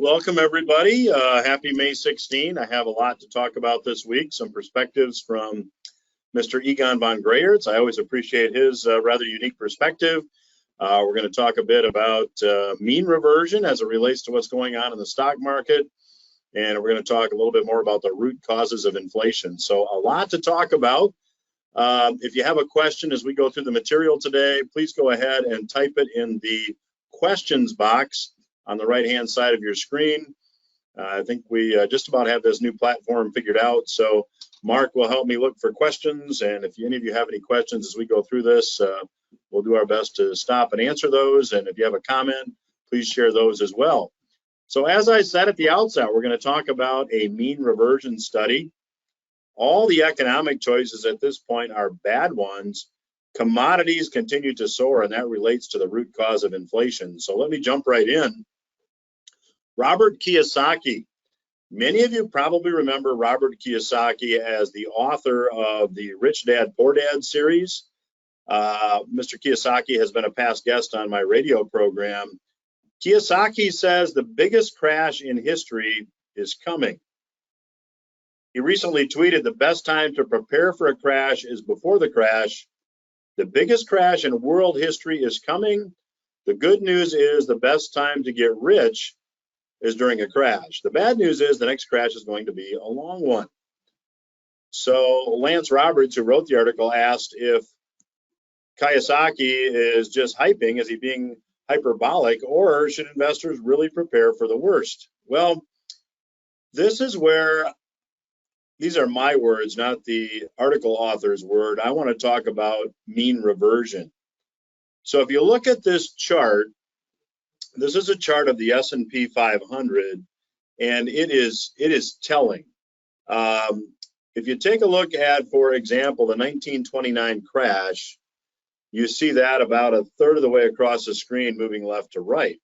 Welcome, everybody. Happy May 16. I have a lot to talk about this week, some perspectives from Mr. Egon von Greyerz. I always appreciate his rather unique perspective. We're going to talk a bit about mean reversion as it relates to what's going on in the stock market. And we're going to talk a little bit more about the root causes of inflation. So a lot to talk about. If you have a question as we go through the material today, please go ahead and type it in the questions box on the right-hand side of your screen. I think we just about have this new platform figured out. So Mark will help me look for questions. And if any of you have any questions as we go through this, we'll do our best to stop and answer those. And if you have a comment, please share those as well. So as I said at the outset, we're going to talk about a mean reversion study. All the economic choices at this point are bad ones. Commodities continue to soar, and that relates to the root cause of inflation. So let me jump right in. Robert Kiyosaki. Many of you probably remember Robert Kiyosaki as the author of the Rich Dad, Poor Dad series. Mr. Kiyosaki has been a past guest on my radio program. Kiyosaki says the biggest crash in history is coming. He recently tweeted, "The best time to prepare for a crash is before the crash. The biggest crash in world history is coming. The good news is the best time to get rich is during a crash. The bad news is the next crash is going to be a long one." So Lance Roberts, who wrote the article, asked if Kiyosaki is just hyping, is he being hyperbolic, or should investors really prepare for the worst? Well, this is where, these are my words, not the article author's word. I want to talk about mean reversion. So if you look at this chart, this is a chart of the S&P 500, and it is telling. If you take a look at, for example, the 1929 crash, you see that about a third of the way across the screen, moving left to right.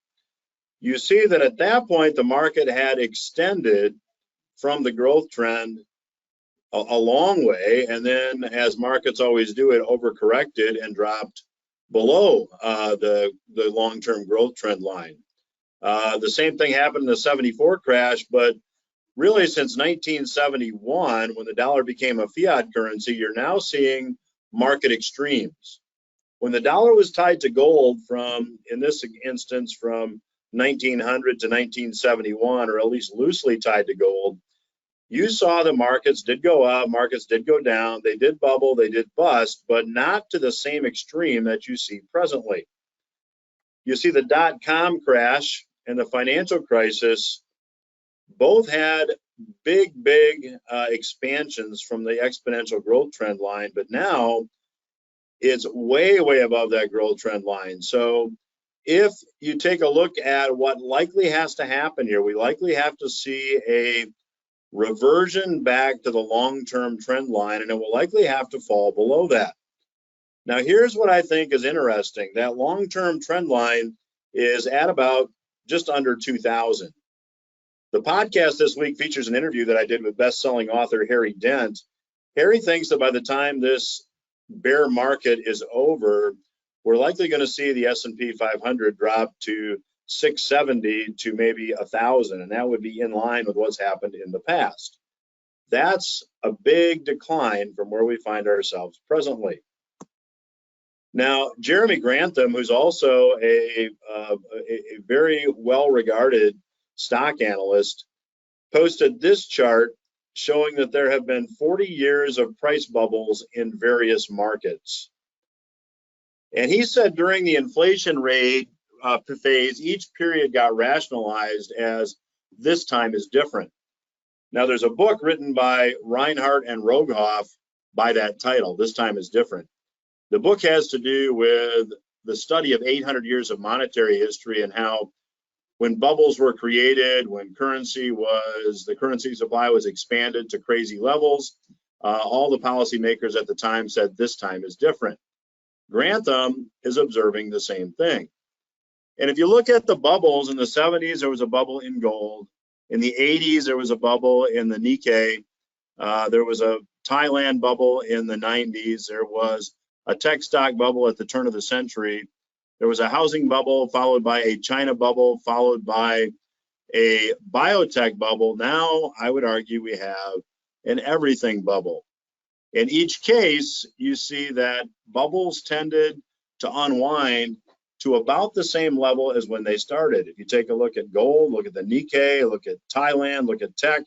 You see that at that point, the market had extended from the growth trend a long way, and then, as markets always do, it overcorrected and dropped below the long-term growth trend line. The same thing happened in the 74 crash, but really since 1971, when the dollar became a fiat currency, you're now seeing market extremes. When the dollar was tied to gold from, in this instance, from 1900 to 1971, or at least loosely tied to gold, you saw the markets did go up, markets did go down, they did bubble, they did bust, but not to the same extreme that you see presently. You see the dot-com crash and the financial crisis both had big expansions from the exponential growth trend line, but now it's way above that growth trend line. So if you take a look at what likely has to happen here, we likely have to see a reversion back to the long-term trend line, and it will likely have to fall below that. Now, here's what I think is interesting. That long-term trend line is at about just under 2,000. The podcast this week features an interview that I did with best-selling author Harry Dent. Harry thinks that by the time this bear market is over, we're likely going to see the S&P 500 drop to 670 to maybe 1,000, and that would be in line with what's happened in the past. That's a big decline from where we find ourselves presently. Now, Jeremy Grantham, who's also a very well-regarded stock analyst, posted this chart showing that there have been 40 years of price bubbles in various markets. And he said during the inflation rate phase, each period got rationalized as this time is different. Now, there's a book written by Reinhardt and Rogoff by that title, This Time is Different. The book has to do with the study of 800 years of monetary history and how when bubbles were created, when the currency supply was expanded to crazy levels, all the policymakers at the time said this time is different. Grantham is observing the same thing. And if you look at the bubbles, in the 70s, there was a bubble in gold. In the 80s, there was a bubble in the Nikkei. There was a Thailand bubble in the 90s. There was a tech stock bubble at the turn of the century. There was a housing bubble, followed by a China bubble, followed by a biotech bubble. Now I would argue we have an everything bubble. In each case, you see that bubbles tended to unwind to about the same level as when they started. If you take a look at gold, look at the Nikkei, look at Thailand, look at tech,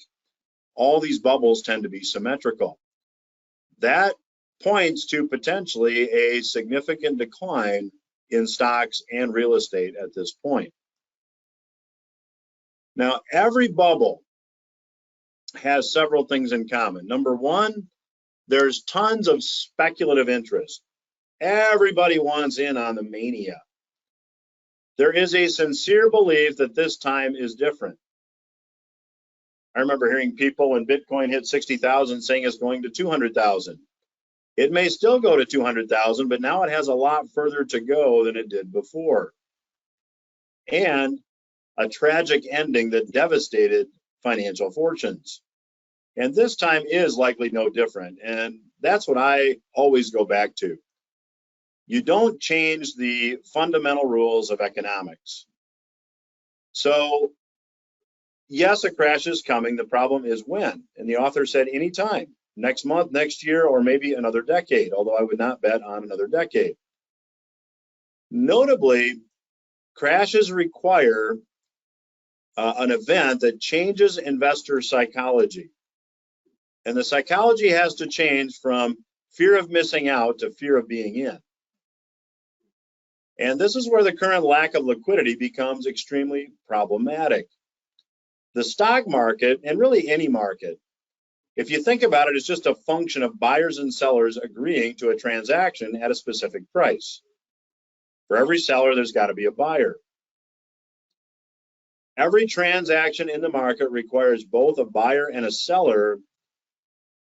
all these bubbles tend to be symmetrical. That points to potentially a significant decline in stocks and real estate at this point. Now, every bubble has several things in common. Number one, there's tons of speculative interest. Everybody wants in on the mania. There is a sincere belief that this time is different. I remember hearing people when Bitcoin hit 60,000 saying it's going to 200,000. It may still go to 200,000, but now it has a lot further to go than it did before. And a tragic ending that devastated financial fortunes. And this time is likely no different. And that's what I always go back to. You don't change the fundamental rules of economics. So, yes, a crash is coming. The problem is when. And the author said anytime, next month, next year, or maybe another decade, although I would not bet on another decade. Notably, crashes require an event that changes investor psychology. And the psychology has to change from fear of missing out to fear of being in. And this is where the current lack of liquidity becomes extremely problematic. The stock market, and really any market, if you think about it, it's just a function of buyers and sellers agreeing to a transaction at a specific price. For every seller, there's got to be a buyer. Every transaction in the market requires both a buyer and a seller.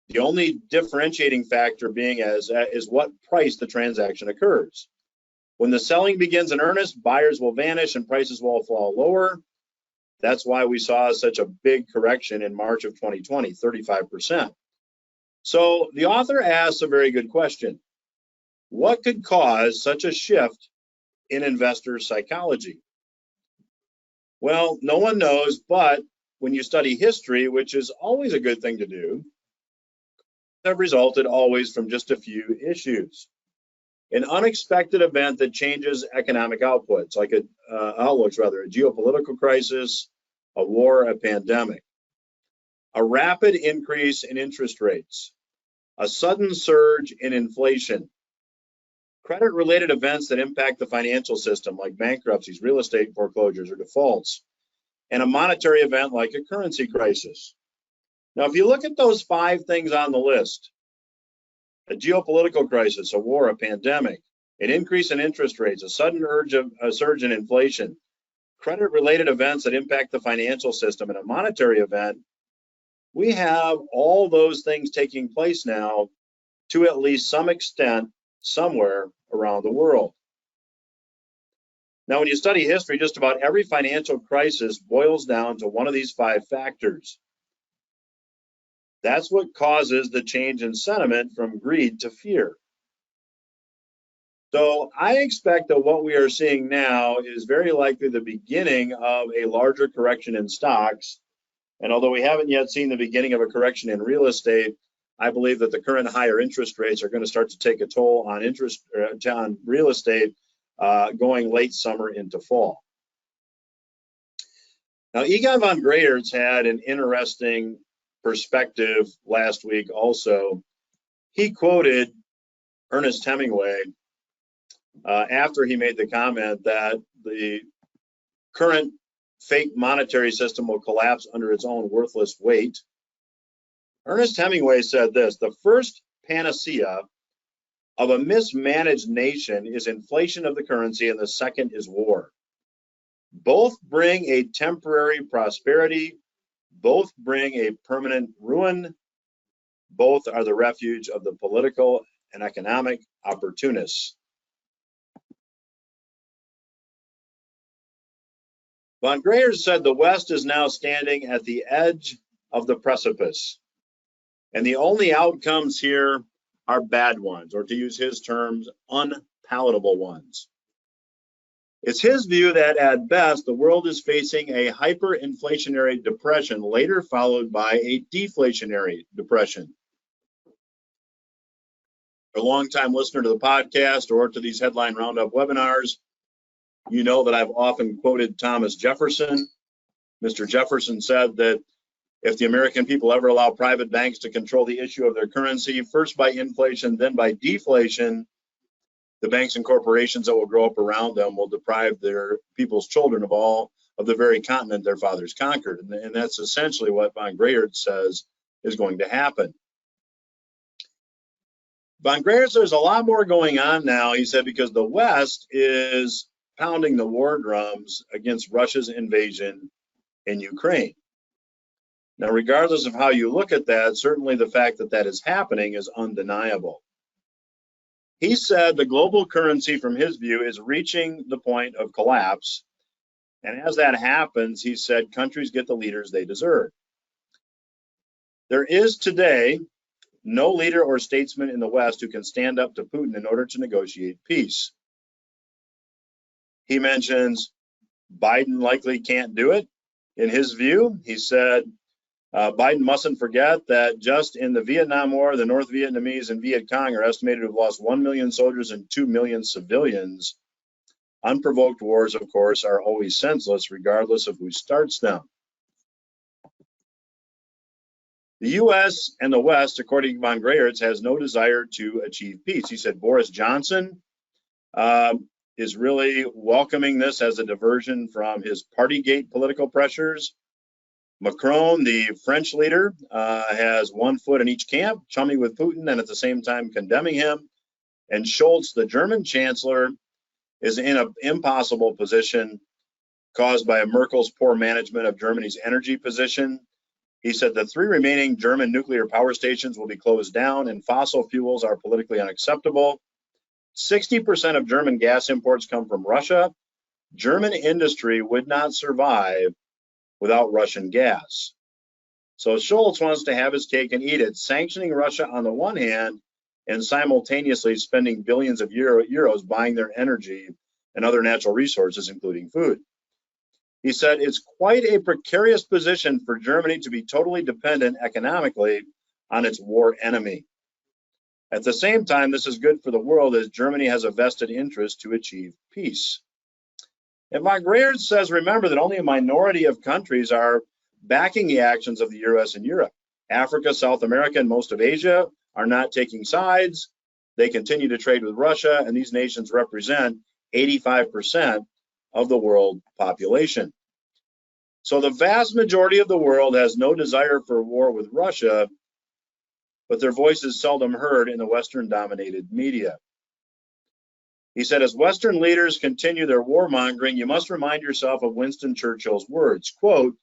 The only differentiating factor being is what price the transaction occurs. When the selling begins in earnest, buyers will vanish and prices will fall lower. That's why we saw such a big correction in March of 2020, 35%. So the author asks a very good question. What could cause such a shift in investor psychology? Well, no one knows, but when you study history, which is always a good thing to do, have resulted always from just a few issues. An unexpected event that changes economic outlooks, like a geopolitical crisis, a war, a pandemic. A rapid increase in interest rates, a sudden surge in inflation, credit-related events that impact the financial system, like bankruptcies, real estate foreclosures, or defaults, and a monetary event like a currency crisis. Now, if you look at those 5 things on the list, a geopolitical crisis, a war, a pandemic, an increase in interest rates, a sudden surge in inflation, credit-related events that impact the financial system, and a monetary event, we have all those things taking place now to at least some extent somewhere around the world. Now, when you study history, just about every financial crisis boils down to one of these 5 factors. That's what causes the change in sentiment from greed to fear. So I expect that what we are seeing now is very likely the beginning of a larger correction in stocks. And although we haven't yet seen the beginning of a correction in real estate, I believe that the current higher interest rates are going to start to take a toll on real estate going late summer into fall. Now, Egon von Greyerz had an interesting perspective last week also. He quoted Ernest Hemingway after he made the comment that the current fake monetary system will collapse under its own worthless weight. Ernest Hemingway said this: the first panacea of a mismanaged nation is inflation of the currency, and the second is war. Both bring a temporary prosperity, both bring a permanent ruin, both are the refuge of the political and economic opportunists. Von Greyerz said the West is now standing at the edge of the precipice, and the only outcomes here are bad ones, or to use his terms, unpalatable ones. It's his view that at best, the world is facing a hyperinflationary depression, later followed by a deflationary depression. A longtime listener to the podcast or to these Headline Roundup webinars, you know that I've often quoted Thomas Jefferson. Mr. Jefferson said that if the American people ever allow private banks to control the issue of their currency, first by inflation, then by deflation, the banks and corporations that will grow up around them will deprive their people's children of all of the very continent their fathers conquered. And that's essentially what von Greyert says is going to happen. Von Greyert says there's a lot more going on now, he said, because the West is pounding the war drums against Russia's invasion in Ukraine. Now, regardless of how you look at that, certainly the fact that that is happening is undeniable. He said the global currency, from his view, is reaching the point of collapse. And as that happens, he said, countries get the leaders they deserve. There is today no leader or statesman in the West who can stand up to Putin in order to negotiate peace. He mentions Biden likely can't do it. In his view, he said, Biden mustn't forget that just in the Vietnam War, the North Vietnamese and Viet Cong are estimated to have lost 1 million soldiers and 2 million civilians. Unprovoked wars, of course, are always senseless, regardless of who starts them. The U.S. and the West, according to von Greyert, has no desire to achieve peace. He said Boris Johnson is really welcoming this as a diversion from his Partygate political pressures. Macron, the French leader, has one foot in each camp, chumming with Putin and at the same time condemning him. And Scholz, the German chancellor, is in an impossible position caused by Merkel's poor management of Germany's energy position. He said the 3 remaining German nuclear power stations will be closed down and fossil fuels are politically unacceptable. 60% of German gas imports come from Russia. German industry would not survive without Russian gas. So Scholz wants to have his cake and eat it, sanctioning Russia on the one hand and simultaneously spending billions of euros buying their energy and other natural resources, including food. He said it's quite a precarious position for Germany to be totally dependent economically on its war enemy. At the same time, this is good for the world as Germany has a vested interest to achieve peace. And von Greyert says, remember that only a minority of countries are backing the actions of the US and Europe. Africa, South America, and most of Asia are not taking sides. They continue to trade with Russia, and these nations represent 85% of the world population. So the vast majority of the world has no desire for war with Russia, but their voice is seldom heard in the Western-dominated media. He said, as Western leaders continue their warmongering, you must remind yourself of Winston Churchill's words, quote,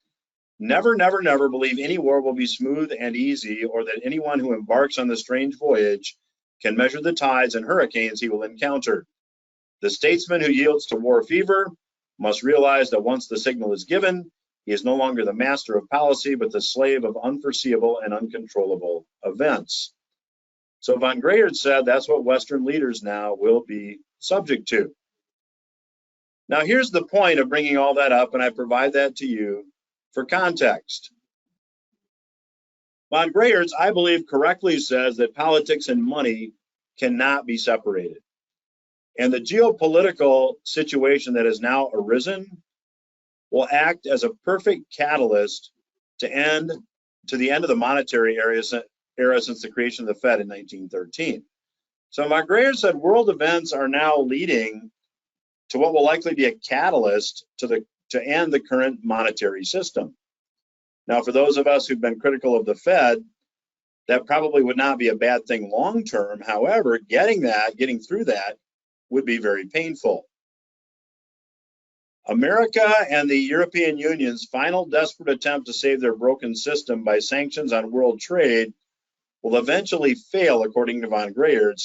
never, never, never believe any war will be smooth and easy, or that anyone who embarks on this strange voyage can measure the tides and hurricanes he will encounter. The statesman who yields to war fever must realize that once the signal is given, he is no longer the master of policy, but the slave of unforeseeable and uncontrollable events. So von Greyert said that's what Western leaders now will be subject to. Now, here's the point of bringing all that up, and I provide that to you for context. Von Greyert, I believe, correctly says that politics and money cannot be separated. And the geopolitical situation that has now arisen will act as a perfect catalyst to the end of the monetary era since the creation of the Fed in 1913. So von Greyert said world events are now leading to what will likely be a catalyst to end the current monetary system. Now, for those of us who've been critical of the Fed, that probably would not be a bad thing long term. However, getting through that would be very painful. America and the European Union's final desperate attempt to save their broken system by sanctions on world trade will eventually fail, according to von Greyert,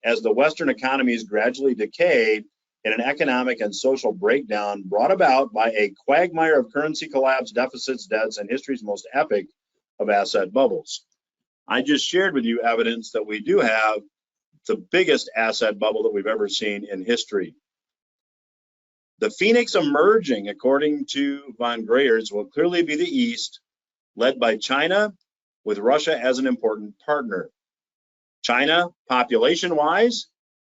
as the Western economies gradually decay in an economic and social breakdown brought about by a quagmire of currency collapse, deficits, debts, and history's most epic of asset bubbles. I just shared with you evidence that we do have the biggest asset bubble that we've ever seen in history. The phoenix emerging, according to von Greyerz, will clearly be the East, led by China, with Russia as an important partner. China, population-wise,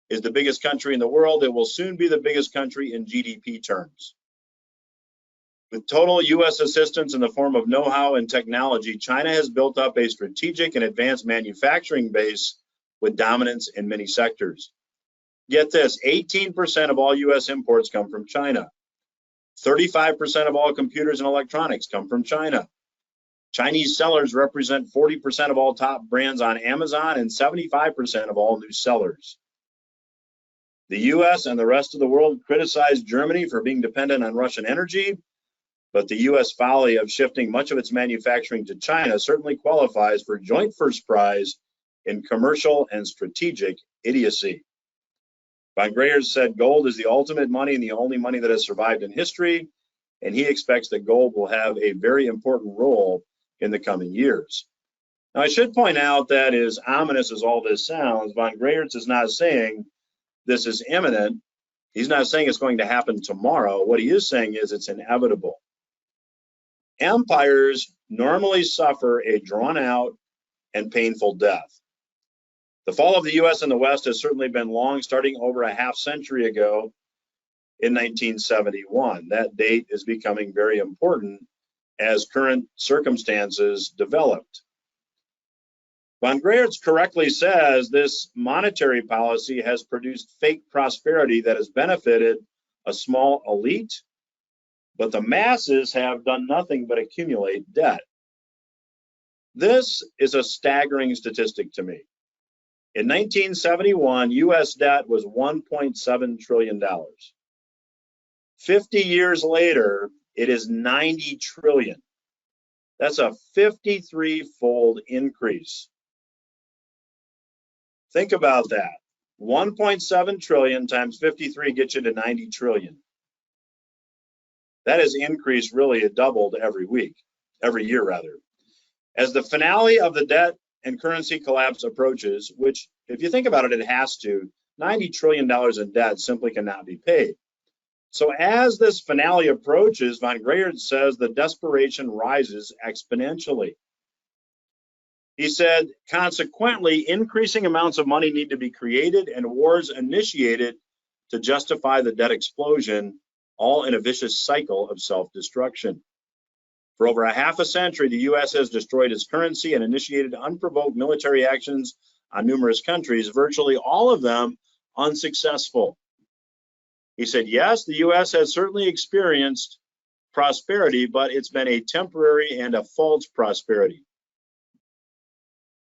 is the biggest country in the world. It will soon be the biggest country in GDP terms. With total U.S. assistance in the form of know-how and technology, China has built up a strategic and advanced manufacturing base with dominance in many sectors. Get this, 18% of all U.S. imports come from China. 35% of all computers and electronics come from China. Chinese sellers represent 40% of all top brands on Amazon and 75% of all new sellers. The U.S. and the rest of the world criticize Germany for being dependent on Russian energy, but the U.S. folly of shifting much of its manufacturing to China certainly qualifies for joint first prize in commercial and strategic idiocy. Von Greyerz said gold is the ultimate money and the only money that has survived in history, and he expects that gold will have a very important role in the coming years. Now, I should point out that as ominous as all this sounds, von Greyerz is not saying this is imminent. He's not saying it's going to happen tomorrow. What he is saying is it's inevitable. Empires normally suffer a drawn-out and painful death. The fall of the U.S. and the West has certainly been long, starting over a half century ago in 1971. That date is becoming very important as current circumstances developed. Von Greyerz correctly says this monetary policy has produced fake prosperity that has benefited a small elite, but the masses have done nothing but accumulate debt. This is a staggering statistic to me. In 1971, U.S. debt was $1.7 trillion. 50 years later, it is $90 trillion. That's a 53-fold increase. Think about that. 1.7 trillion times 53 gets you to 90 trillion. That has increased really, it doubled every year rather. As the finale of the debt and currency collapse approaches, which if you think about it, it has to, $90 trillion in debt simply cannot be paid. So as this finale approaches, von Greyerz says the desperation rises exponentially. He said, consequently, increasing amounts of money need to be created and wars initiated to justify the debt explosion, all in a vicious cycle of self-destruction. For over a half a century, the U.S. has destroyed its currency and initiated unprovoked military actions on numerous countries, virtually all of them unsuccessful. He said, yes, the U.S. has certainly experienced prosperity, but it's been a temporary and a false prosperity.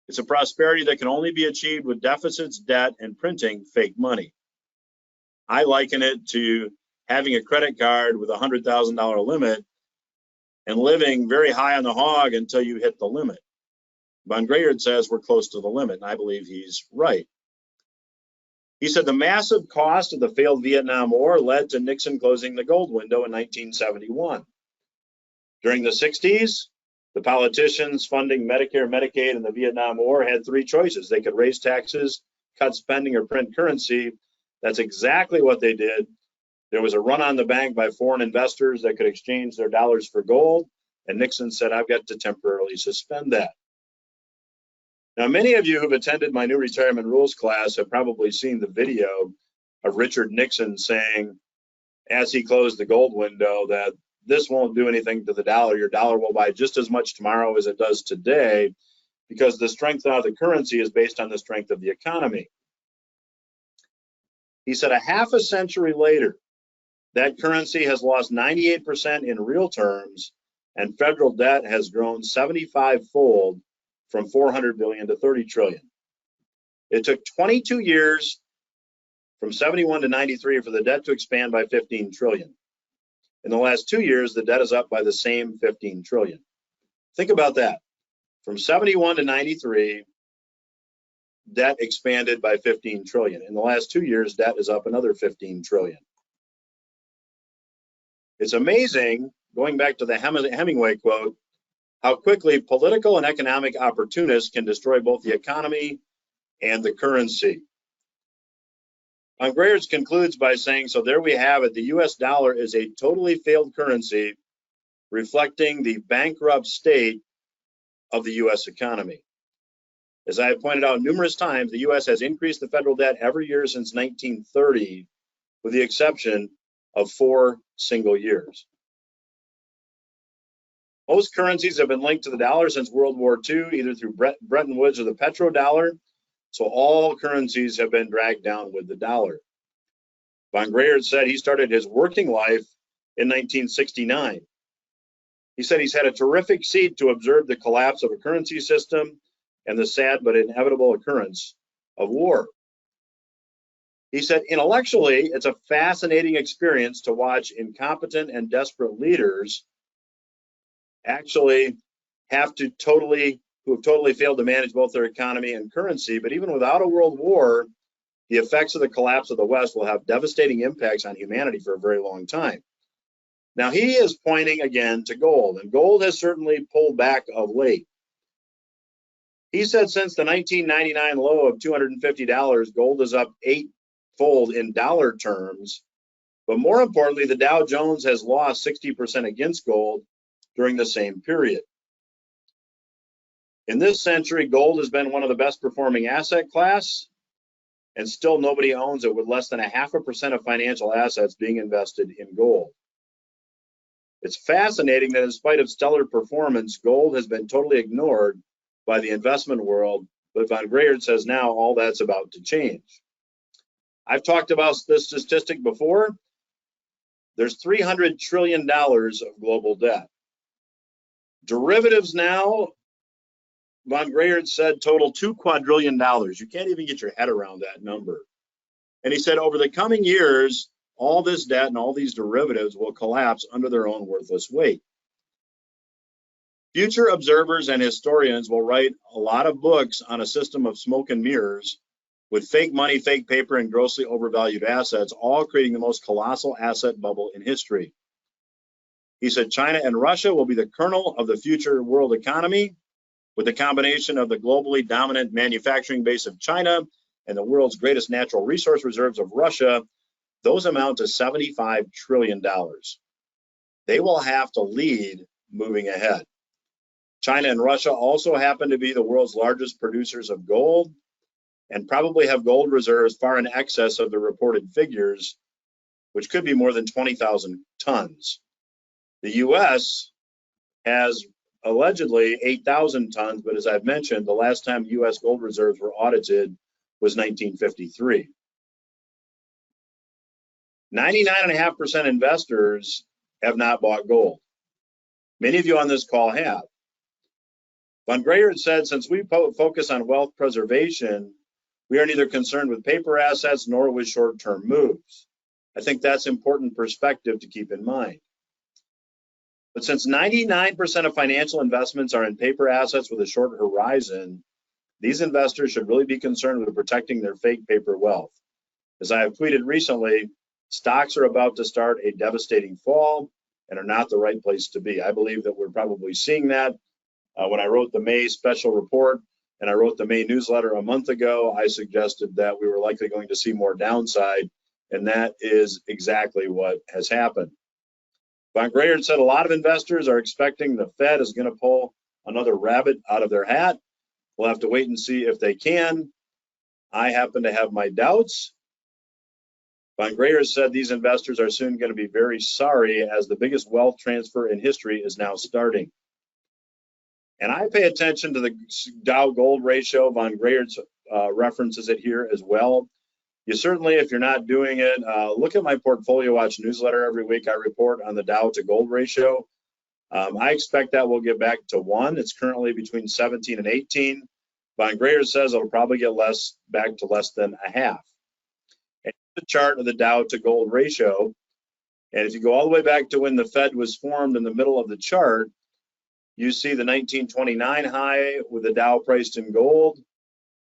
It's a prosperity that can only be achieved with deficits, debt, and printing fake money. I liken it to having a credit card with a $100,000 limit and living very high on the hog until you hit the limit. Von Greyerz says we're close to the limit, and I believe he's right. He said the massive cost of the failed Vietnam War led to Nixon closing the gold window in 1971. During the 60s, the politicians funding Medicare, Medicaid, and the Vietnam War had three choices. They could raise taxes, cut spending, or print currency. That's exactly what they did. There was a run on the bank by foreign investors that could exchange their dollars for gold, and Nixon said, I've got to temporarily suspend that. Now, many of you who've attended my new retirement rules class have probably seen the video of Richard Nixon saying, as he closed the gold window, that this won't do anything to the dollar. Your dollar will buy just as much tomorrow as it does today, because the strength of the currency is based on the strength of the economy. He said a half a century later, that currency has lost 98% in real terms, and federal debt has grown 75-fold from 400 billion to 30 trillion. It took 22 years from 71 to 93 for the debt to expand by 15 trillion. In the last 2 years, the debt is up by the same 15 trillion. Think about that. From 71 to 93, debt expanded by 15 trillion. In the last 2 years, debt is up another 15 trillion. It's amazing, going back to the Hemingway quote, how quickly political and economic opportunists can destroy both the economy and the currency. Von Greyerz concludes by saying, so there we have it. The US dollar is a totally failed currency, reflecting the bankrupt state of the US economy. As I have pointed out numerous times, the US has increased the federal debt every year since 1930, with the exception of 4 single years. Most currencies have been linked to the dollar since World War II, either through Bretton Woods or the petrodollar. So all currencies have been dragged down with the dollar. Von Greyerz said he started his working life in 1969. He said he's had a terrific seat to observe the collapse of a currency system and the sad but inevitable occurrence of war. He said, intellectually, it's a fascinating experience to watch incompetent and desperate leaders actually who have totally failed to manage both their economy and currency. But even without a world war, the effects of the collapse of the West will have devastating impacts on humanity for a very long time. Now, he is pointing again to gold, and gold has certainly pulled back of late. He said since the 1999 low of $250, gold is up 8-fold in dollar terms. But more importantly, the Dow Jones has lost 60% against gold during the same period. In this century, gold has been one of the best performing asset class, and still nobody owns it, with less than 0.5% of financial assets being invested in gold. It's fascinating that in spite of stellar performance, gold has been totally ignored by the investment world, but Von Greyerz says now all that's about to change. I've talked about this statistic before. There's $300 trillion of global debt. Derivatives now, Von Greyerz said, total $2 quadrillion. You can't even get your head around that number. And he said over the coming years, all this debt and all these derivatives will collapse under their own worthless weight. Future observers and historians will write a lot of books on a system of smoke and mirrors with fake money, fake paper, and grossly overvalued assets, all creating the most colossal asset bubble in history. He said China and Russia will be the kernel of the future world economy, with the combination of the globally dominant manufacturing base of China and the world's greatest natural resource reserves of Russia. Those amount to $75 trillion. They will have to lead moving ahead. China and Russia also happen to be the world's largest producers of gold and probably have gold reserves far in excess of the reported figures, which could be more than 20,000 tons. The U.S. has allegedly 8,000 tons, but as I've mentioned, the last time U.S. gold reserves were audited was 1953. 99.5% investors have not bought gold. Many of you on this call have. Von Greyerz said, since we focus on wealth preservation, we are neither concerned with paper assets nor with short-term moves. I think that's important perspective to keep in mind. But since 99% of financial investments are in paper assets with a short horizon, these investors should really be concerned with protecting their fake paper wealth. As I have tweeted recently, stocks are about to start a devastating fall and are not the right place to be. I believe that we're probably seeing that. When I wrote the May special report and I wrote the May newsletter a month ago, I suggested that we were likely going to see more downside, and that is exactly what has happened. Von Greyerz said a lot of investors are expecting the Fed is going to pull another rabbit out of their hat. We'll have to wait and see if they can. I happen to have my doubts. Von Greyerz said these investors are soon going to be very sorry, as the biggest wealth transfer in history is now starting. And I pay attention to the Dow Gold Ratio. Von Greyerz references it here as well. You certainly, if you're not doing it, look at my Portfolio Watch newsletter every week. I report on the Dow to Gold Ratio. I expect that will get back to 1. It's currently between 17 and 18. Von Greyerz says it'll probably get back to less than a half. And the chart of the Dow to Gold Ratio, and if you go all the way back to when the Fed was formed in the middle of the chart, you see the 1929 high with the Dow priced in gold.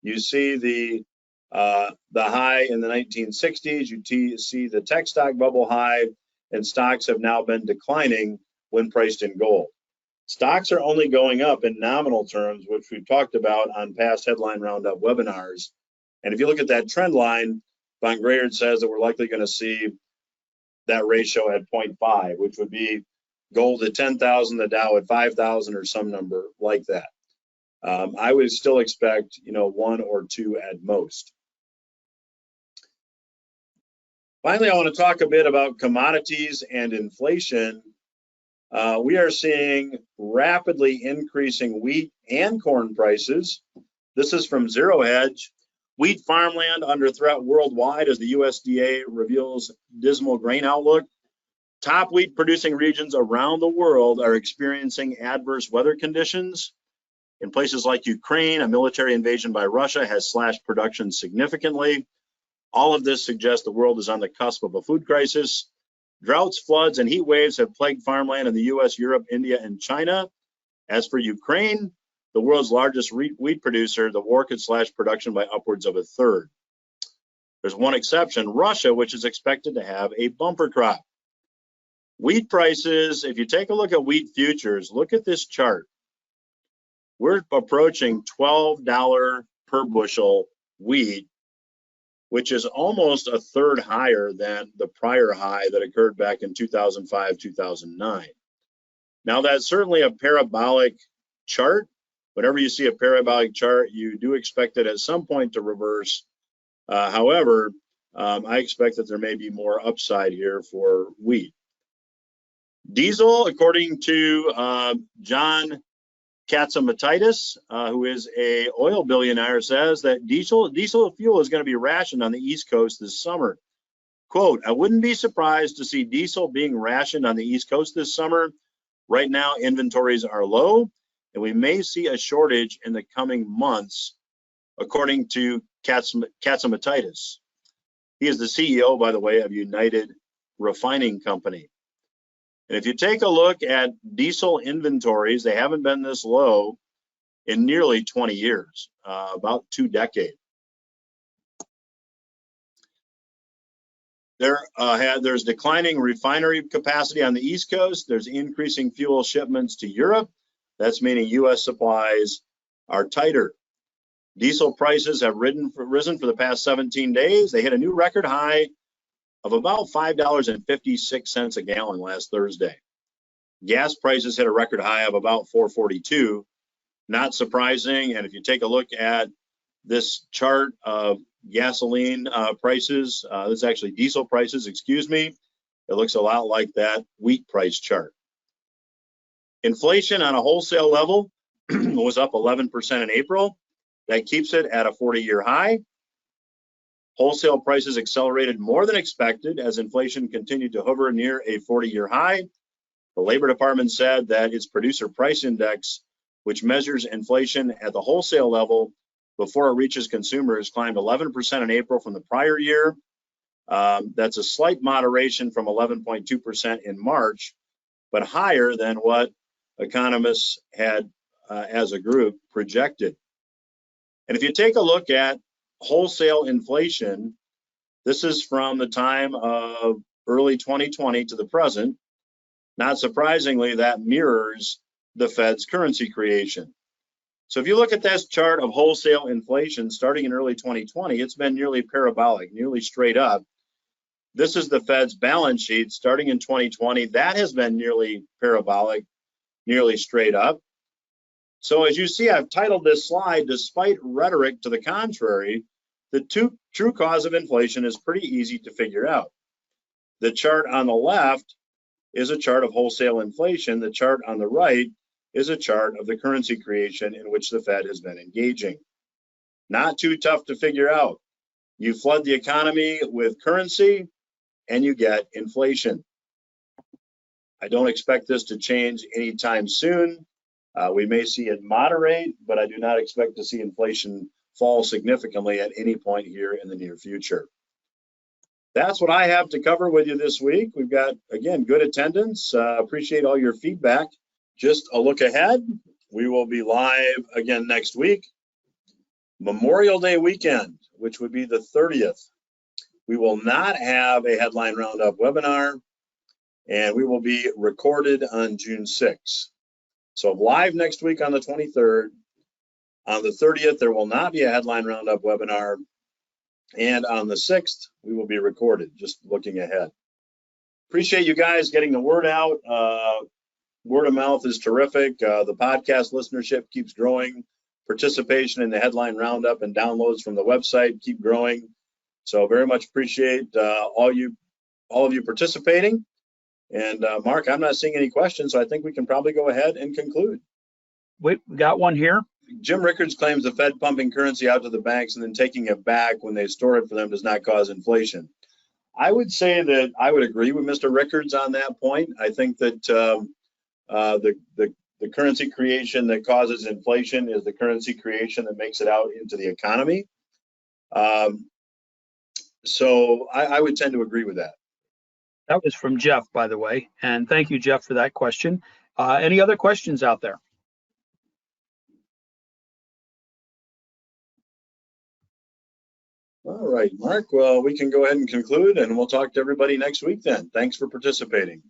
You see the high in the 1960s. You see the tech stock bubble high, and stocks have now been declining when priced in gold. Stocks are only going up in nominal terms, which we've talked about on past Headline Roundup webinars. And if you look at that trend line, Von Greyert says that we're likely going to see that ratio at 0.5, which would be gold at 10,000, the Dow at 5,000, or some number like that. I would still expect, 1 or 2 at most. Finally, I want to talk a bit about commodities and inflation. We are seeing rapidly increasing wheat and corn prices. This is from Zero Hedge. Wheat farmland under threat worldwide as the USDA reveals dismal grain outlook. Top wheat producing regions around the world are experiencing adverse weather conditions. In places like Ukraine, a military invasion by Russia has slashed production significantly. All of this suggests the world is on the cusp of a food crisis. Droughts, floods, and heat waves have plagued farmland in the US, Europe, India, and China. As for Ukraine, the world's largest wheat producer, the war could slash production by upwards of a third. There's one exception, Russia, which is expected to have a bumper crop. Wheat prices, if you take a look at wheat futures, look at this chart. We're approaching $12 per bushel wheat, which is almost a third higher than the prior high that occurred back in 2005, 2009. Now, that's certainly a parabolic chart. Whenever you see a parabolic chart, you do expect it at some point to reverse. However, I expect that there may be more upside here for wheat. Diesel, according to John Katzimatidis, who is a oil billionaire, says that diesel fuel is going to be rationed on the East Coast this summer. Quote, I wouldn't be surprised to see diesel being rationed on the East Coast this summer. Right now, inventories are low, and we may see a shortage in the coming months, according to Katzimatidis. He is the CEO, by the way, of United Refining Company. And if you take a look at diesel inventories, they haven't been this low in nearly 20 years, about 2 decades. There's declining refinery capacity on the East Coast. There's increasing fuel shipments to Europe. That's meaning U.S. supplies are tighter. Diesel prices have risen for the past 17 days. They hit a new record high of about $5.56 a gallon last Thursday. Gas prices hit a record high of about $4.42. Not surprising. And if you take a look at this chart of gasoline prices, this is actually diesel prices, excuse me. It looks a lot like that wheat price chart. Inflation on a wholesale level was up 11% in April. That keeps it at a 40-year high. Wholesale prices accelerated more than expected as inflation continued to hover near a 40-year high. The Labor Department said that its producer price index, which measures inflation at the wholesale level before it reaches consumers, climbed 11% in April from the prior year. That's a slight moderation from 11.2% in March, but higher than what economists had, as a group, projected. And if you take a look at wholesale inflation, this is from the time of early 2020 to the present. Not surprisingly, that mirrors the Fed's currency creation. So if you look at this chart of wholesale inflation starting in early 2020, it's been nearly parabolic, nearly straight up. This is the Fed's balance sheet starting in 2020. That has been nearly parabolic, nearly straight up. So as you see, I've titled this slide, despite rhetoric to the contrary, the true cause of inflation is pretty easy to figure out. The chart on the left is a chart of wholesale inflation. The chart on the right is a chart of the currency creation in which the Fed has been engaging. Not too tough to figure out. You flood the economy with currency and you get inflation. I don't expect this to change anytime soon. We may see it moderate, but I do not expect to see inflation fall significantly at any point here in the near future. That's what I have to cover with you this week. We've got, again, good attendance. Appreciate all your feedback. Just a look ahead. We will be live again next week. Memorial Day weekend, which would be the 30th. We will not have a Headline Roundup webinar, and we will be recorded on June 6th. So live next week on the 23rd. On the 30th, there will not be a Headline Roundup webinar. And on the 6th, we will be recorded, just looking ahead. Appreciate you guys getting the word out. Word of mouth is terrific. The podcast listenership keeps growing. Participation in the Headline Roundup and downloads from the website keep growing. So very much appreciate all of you participating. And Mark, I'm not seeing any questions, so I think we can probably go ahead and conclude. Wait, we got one here. Jim Rickards claims the Fed pumping currency out to the banks and then taking it back when they store it for them does not cause inflation. I would say that I would agree with Mr. Rickards on that point. I think that the currency creation that causes inflation is the currency creation that makes it out into the economy. So I would tend to agree with that. That was from Jeff, by the way. And thank you, Jeff, for that question. Any other questions out there? All right, Mark. Well, we can go ahead and conclude, and we'll talk to everybody next week then. Thanks for participating.